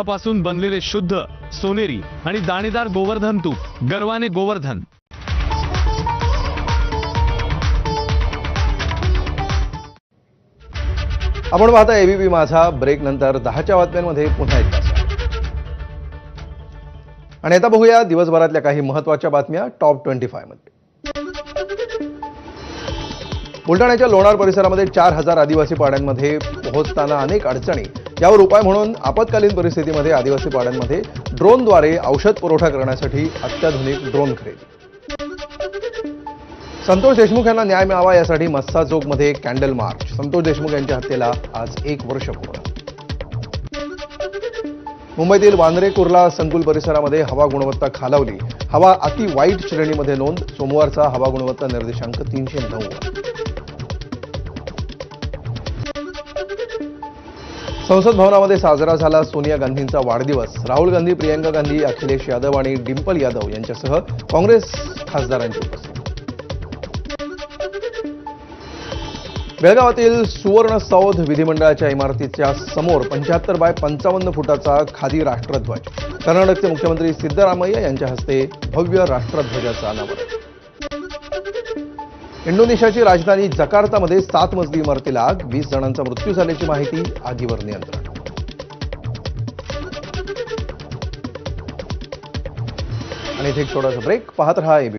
पासून बनलेले शुद्ध सोनेरी आणि दाणेदार गोवर्धन तूप गर्वाने गोवर्धन। आपण पाहता एबीपी माझा। ब्रेक नंतर 10च्या बातम्यांमध्ये पुन्हा एकदा आणि आता बघूया दिवसभरातल्या काही महत्त्वाच्या बातम्या टॉप 25 मध्ये। बुलढाण्याच्या लोणार परिसरामध्ये 4000 आदिवासी पाड्यांमध्ये पोहोचताना अनेक अडचणी, यावर उपाय म्हणून आपत्कालीन परिस्थितीमध्ये आदिवासी पाड्यांमध्ये ड्रोनद्वारे औषध पुरवठा करण्यासाठी अत्याधुनिक ड्रोन खरेदी। संतोष देशमुख यांना न्याय मिळावा यासाठी मस्साजोगमध्ये कॅन्डल मार्च। संतोष देशमुख यांच्या हत्येला आज 1 वर्ष पूर्ण। मुंबईतील वांद्रे कुर्ला संकुल परिसरामध्ये हवा गुणवत्ता खालावली। हवा अति वाईट श्रेणीमध्ये नोंद। सोमवारचा हवा गुणवत्ता निर्देशांक 309। संसद भवनामध्ये साजरा झाला सोनिया गांधींचा वाढदिवस। राहुल गांधी, प्रियंका गांधी, अखिलेश यादव आणि डिंपल यादव यांच्यासह काँग्रेस खासदारांची उपस्थिती। बेळगावातील सुवर्ण सौध विधिमंडळाच्या इमारतीच्या समोर 75 बाय 55 फुटाचा खादी राष्ट्रध्वज। कर्नाटकचे मुख्यमंत्री सिद्धरामय्या यांच्या हस्ते भव्य राष्ट्रध्वजाचं अनावरण। इंडोनेशियाची राजधानी जकार्तामध्ये 7 मजली इमारतीला आग। 20 जणांचा मृत्यू झाल्याची माहिती। आगीवर नियंत्रण। आणि इथे एक छोटासा ब्रेक। पाहत रहा एबीपी।